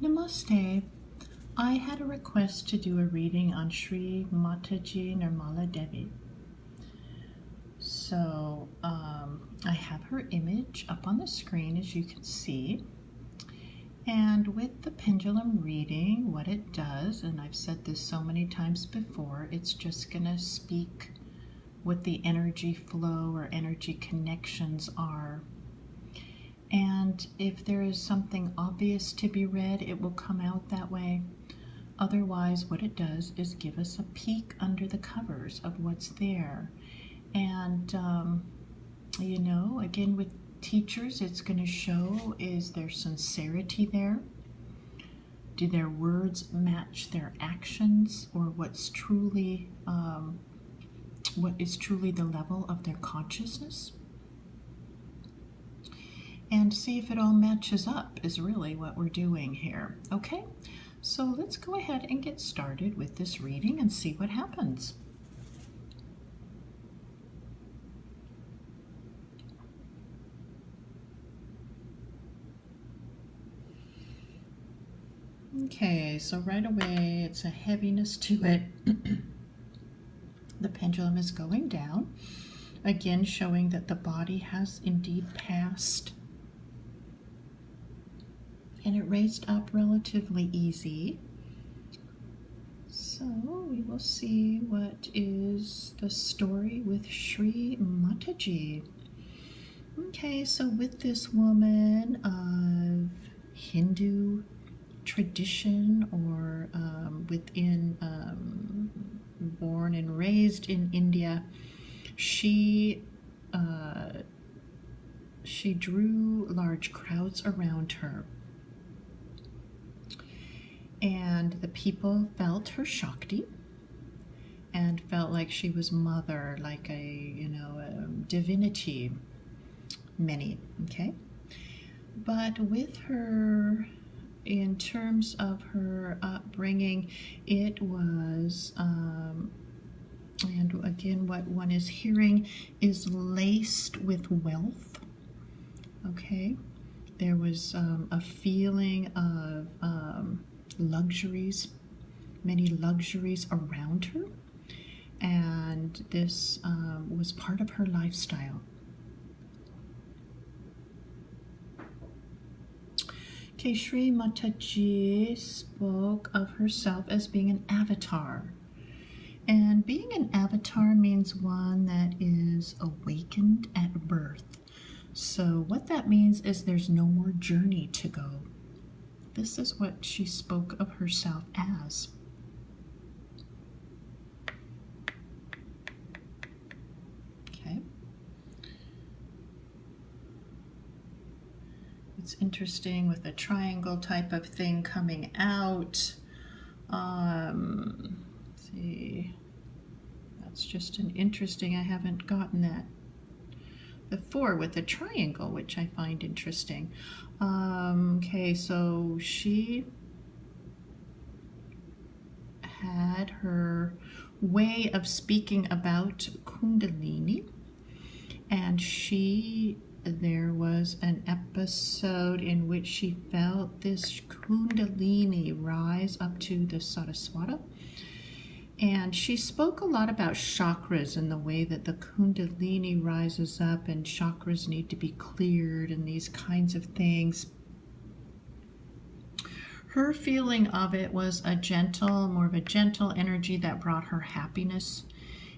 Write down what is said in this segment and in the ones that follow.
Namaste. I had a request to do a reading on Sri Mataji Nirmala Devi. So I have her image up on the screen, as you can see. And with the pendulum reading, what it does, and I've said this so many times before, it's just going to speak what the energy flow or energy connections are. And if there is something obvious to be read, it will come out that way. Otherwise, what it does is give us a peek under the covers of what's there. And, again, with teachers, it's going to show, is there sincerity there? Do their words match their actions, or what is truly the level of their consciousness? And see if it all matches up is really what we're doing here. Okay, so let's go ahead and get started with this reading and see what happens. Okay, so right away it's a heaviness to it. The pendulum is going down, again showing that the body has indeed passed. And it raised up relatively easy. So we will see what is the story with Sri Mataji. Okay, so with this woman of Hindu tradition, or born and raised in India, she drew large crowds around her. And the people felt her Shakti and felt like she was mother, like a divinity, many, okay? But with her, in terms of her upbringing, it was, and again, what one is hearing is laced with wealth, okay? There was a feeling of luxuries, many luxuries around her, and this was part of her lifestyle. Okay, Sri Mataji spoke of herself as being an avatar. And being an avatar means one that is awakened at birth. So what that means is there's no more journey to go. This is what she spoke of herself as. Okay. It's interesting with a triangle type of thing coming out. Let's see. That's just an interesting, I haven't gotten that before with a triangle, which I find interesting. Okay, so she had her way of speaking about kundalini, and there was an episode in which she felt this kundalini rise up to the Saraswata. And she spoke a lot about chakras and the way that the kundalini rises up and chakras need to be cleared and these kinds of things. Her feeling of it was more of a gentle energy that brought her happiness.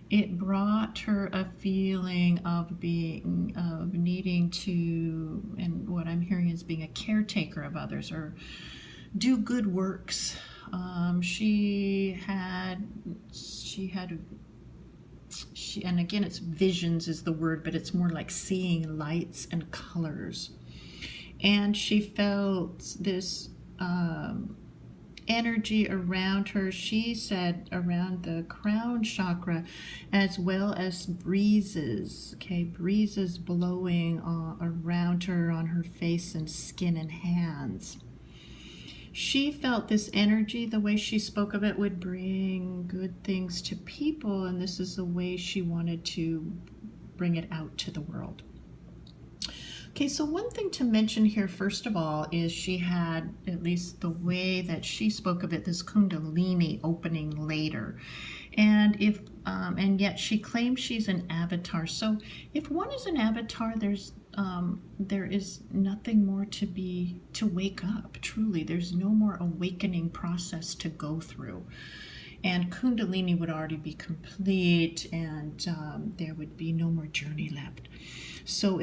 It brought her a feeling of needing to, and what I'm hearing is being a caretaker of others or do good works. And again, it's visions is the word, but it's more like seeing lights and colors. And she felt this energy around her, she said, around the crown chakra, as well as breezes, okay, breezes blowing around her on her face and skin and hands. She felt this energy, the way she spoke of it, would bring good things to people, and this is the way she wanted to bring it out to the world. Okay, so one thing to mention here, first of all, is she had, at least the way that she spoke of it, this kundalini opening later. And yet she claims she's an avatar. So if one is an avatar, there is nothing more to wake up. Truly, there's no more awakening process to go through. And kundalini would already be complete, and there would be no more journey left. So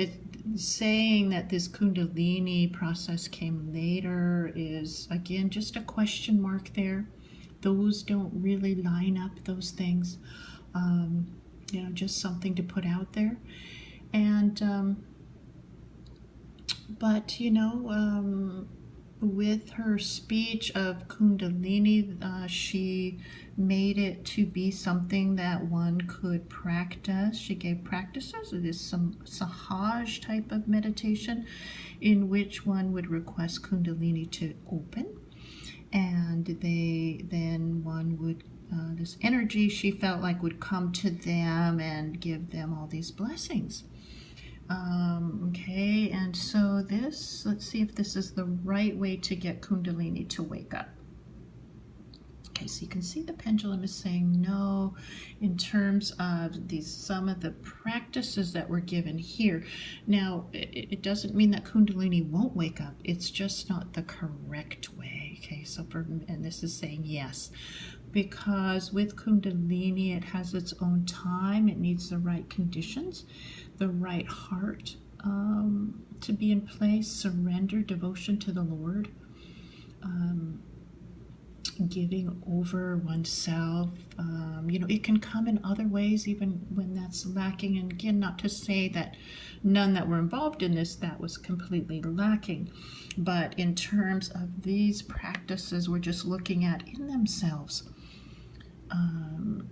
saying that this kundalini process came later is, again, just a question mark there. Those don't really line up, those things. Just something to put out there. And, but, with her speech of kundalini, she made it to be something that one could practice. She gave practices. It is some sahaj type of meditation in which one would request kundalini to open, and then one would this energy, she felt like, would come to them and give them all these blessings. Okay, and so let's see if this is the right way to get kundalini to wake up. Okay, so you can see the pendulum is saying no in terms of some of the practices that were given here. Now, it doesn't mean that kundalini won't wake up. It's just not the correct way. Okay, and this is saying yes, because with kundalini, it has its own time. It needs the right conditions, the right heart to be in place, surrender, devotion to the Lord, giving over oneself. It can come in other ways even when that's lacking. And again, not to say that none that were involved in this, that was completely lacking. But in terms of these practices, we're just looking at in themselves. And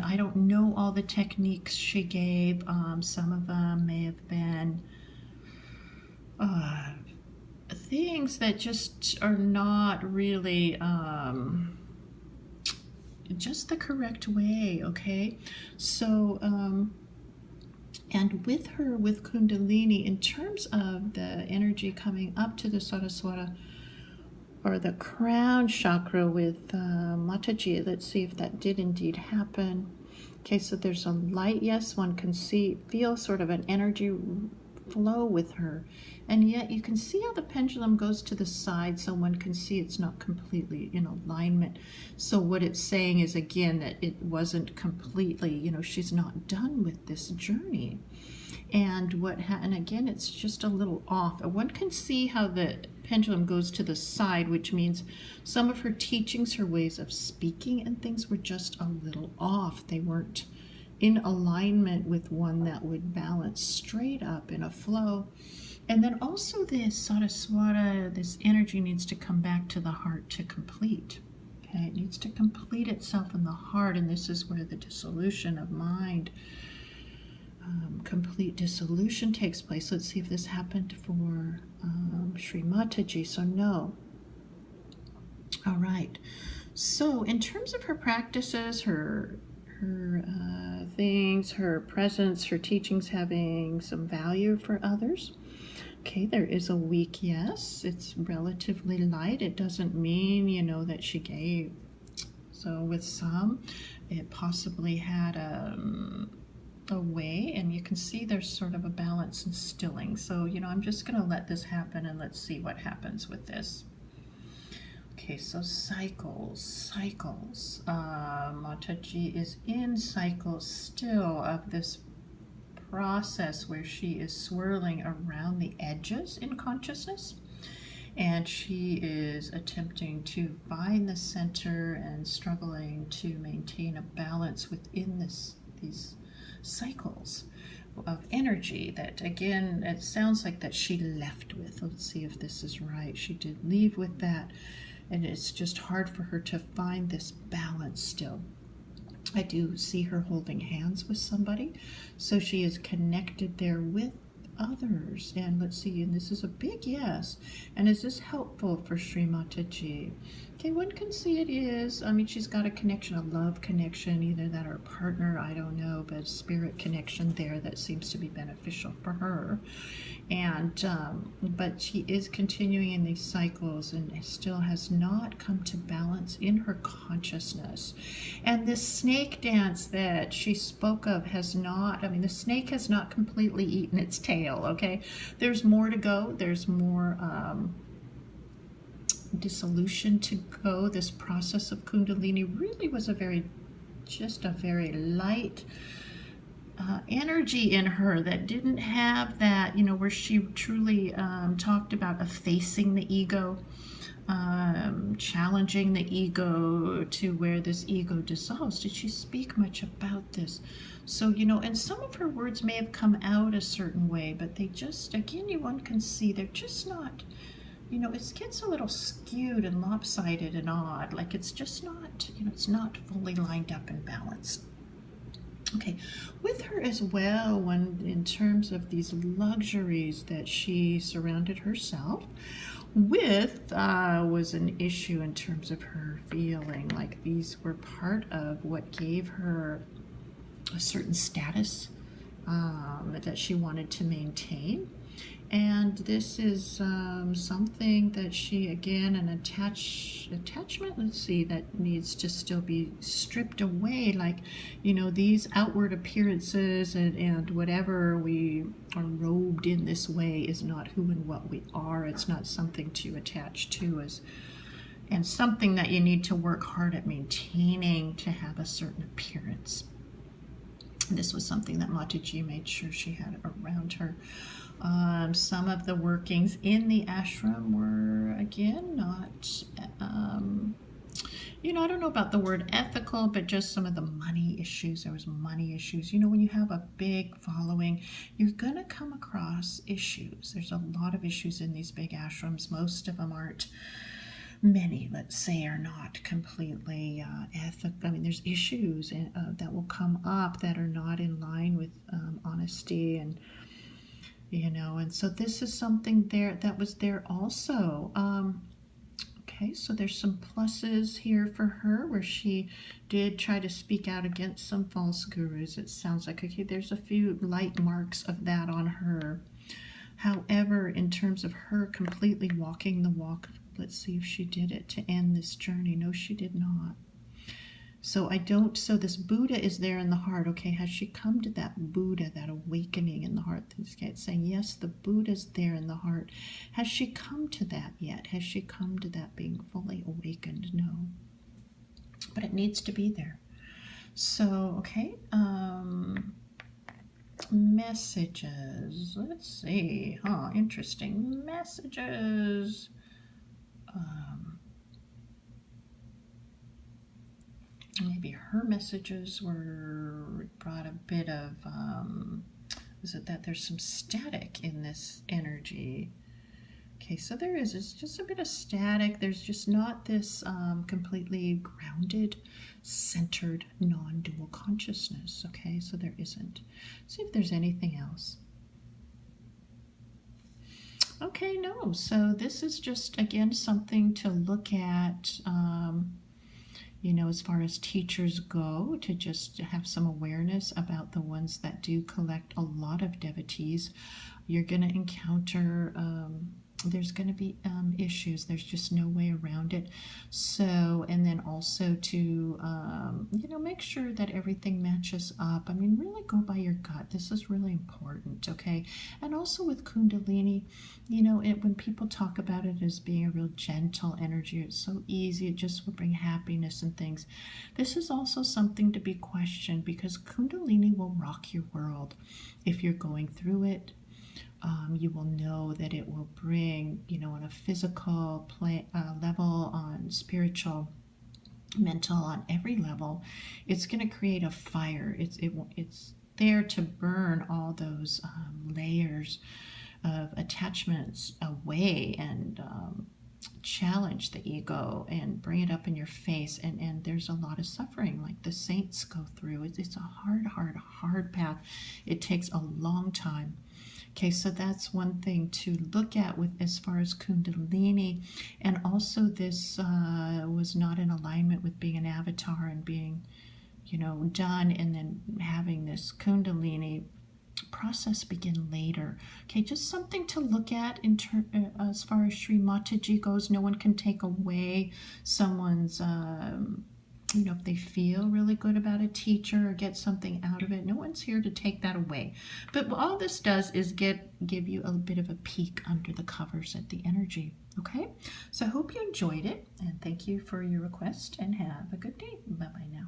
I don't know all the techniques she gave. Some of them may have been things that just are not really just the correct way, okay? So, and with kundalini, in terms of the energy coming up to the Saraswara, or the crown chakra with Mataji, let's see if that did indeed happen. Okay, so there's a light, yes, one can feel sort of an energy flow with her, and yet you can see how the pendulum goes to the side, so one can see it's not completely in alignment. So what it's saying is, again, that it wasn't completely, she's not done with this journey. And and again, it's just a little off. One can see how the pendulum goes to the side, which means some of her teachings, her ways of speaking and things were just a little off. They weren't in alignment with one that would balance straight up in a flow. And then also this Saraswara, this energy needs to come back to the heart to complete. Okay, it needs to complete itself in the heart, and this is where the dissolution of mind, complete dissolution takes place. Let's see if this happened for Sri Mataji. So no. All right. So in terms of her practices, her things, her presence, her teachings having some value for others. Okay, there is a weak yes. It's relatively light. It doesn't mean, that she gave. So with some, it possibly had a way, and you can see there's sort of a balance and stilling. So, I'm just going to let this happen, and let's see what happens with this. Okay, so cycles. Mataji is in cycles still of this process where she is swirling around the edges in consciousness, and she is attempting to find the center and struggling to maintain a balance within these cycles of energy that, again, it sounds like that she left with. Let's see if this is right. She did leave with that, and it's just hard for her to find this balance still. I do see her holding hands with somebody, so she is connected there with others. And let's see, and this is a big yes. And is this helpful for Sri Mataji? Okay, one can see it is. I mean, she's got a connection, a love connection, either that or a partner, I don't know, but spirit connection there that seems to be beneficial for her. And but she is continuing in these cycles and still has not come to balance in her consciousness. And this snake dance that she spoke of has not, I mean, the snake has not completely eaten its tail, okay? There's more to go. There's more dissolution to go. This process of kundalini really was just a very light energy in her that didn't have that, where she truly talked about effacing the ego, challenging the ego to where this ego dissolves. Did she speak much about this? So, and some of her words may have come out a certain way, but they just, again, one can see they're just not, it gets a little skewed and lopsided and odd, like it's just not, it's not fully lined up and balanced. Okay, with her as well, when in terms of these luxuries that she surrounded herself with, was an issue in terms of her feeling like these were part of what gave her a certain status that she wanted to maintain. And this is something that she, again, an attachment, let's see, that needs to still be stripped away. Like, these outward appearances and whatever we are robed in this way is not who and what we are. It's not something to attach to and something that you need to work hard at maintaining to have a certain appearance. This was something that Mataji made sure she had around her. Some of the workings in the ashram were, again, not, I don't know about the word ethical, but just some of the money issues. There was money issues. When you have a big following, you're going to come across issues. There's a lot of issues in these big ashrams. Most of them aren't. Many, let's say, are not completely ethical. I mean, there's issues that will come up that are not in line with honesty and and so this is something there that was there also. Okay, so there's some pluses here for her where she did try to speak out against some false gurus. It sounds like, okay, there's a few light marks of that on her. However, in terms of her completely walking the walk, let's see if she did it to end this journey. No, she did not. So so this Buddha is there in the heart. Okay, has she come to that Buddha, that awakening in the heart? It's saying, yes, the Buddha's there in the heart. Has she come to that yet? Has she come to that being fully awakened? No. But it needs to be there. So, okay, messages. Let's see. Interesting. Messages. Maybe her messages brought a bit of, is it that there's some static in this energy? Okay, so it's just a bit of static. There's just not this completely grounded, centered, non-dual consciousness. Okay, so there isn't. See if there's anything else. Okay, no. So this is just, again, something to look at, as far as teachers go, to just have some awareness about the ones that do collect a lot of devotees. You're going to encounter, there's going to be issues. There's just no way around it. So, and then also to, make sure that everything matches up. I mean, really go by your gut. This is really important, okay? And also with Kundalini, when people talk about it as being a real gentle energy, it's so easy. It just will bring happiness and things. This is also something to be questioned because Kundalini will rock your world if you're going through it. You will know that it will bring, on a physical level, on spiritual, mental, on every level. It's going to create a fire. It's there to burn all those layers of attachments away and challenge the ego and bring it up in your face. And there's a lot of suffering like the saints go through. It's a hard path. It takes a long time. Okay, so that's one thing to look at with as far as kundalini. And also this was not in alignment with being an avatar and being, done, and then having this kundalini process begin later. Okay, just something to look at as far as Sri Mataji goes. No one can take away someone's if they feel really good about a teacher or get something out of it. No one's here to take that away. But all this does is give you a bit of a peek under the covers at the energy. Okay, so I hope you enjoyed it, and thank you for your request, and have a good day. Bye-bye now.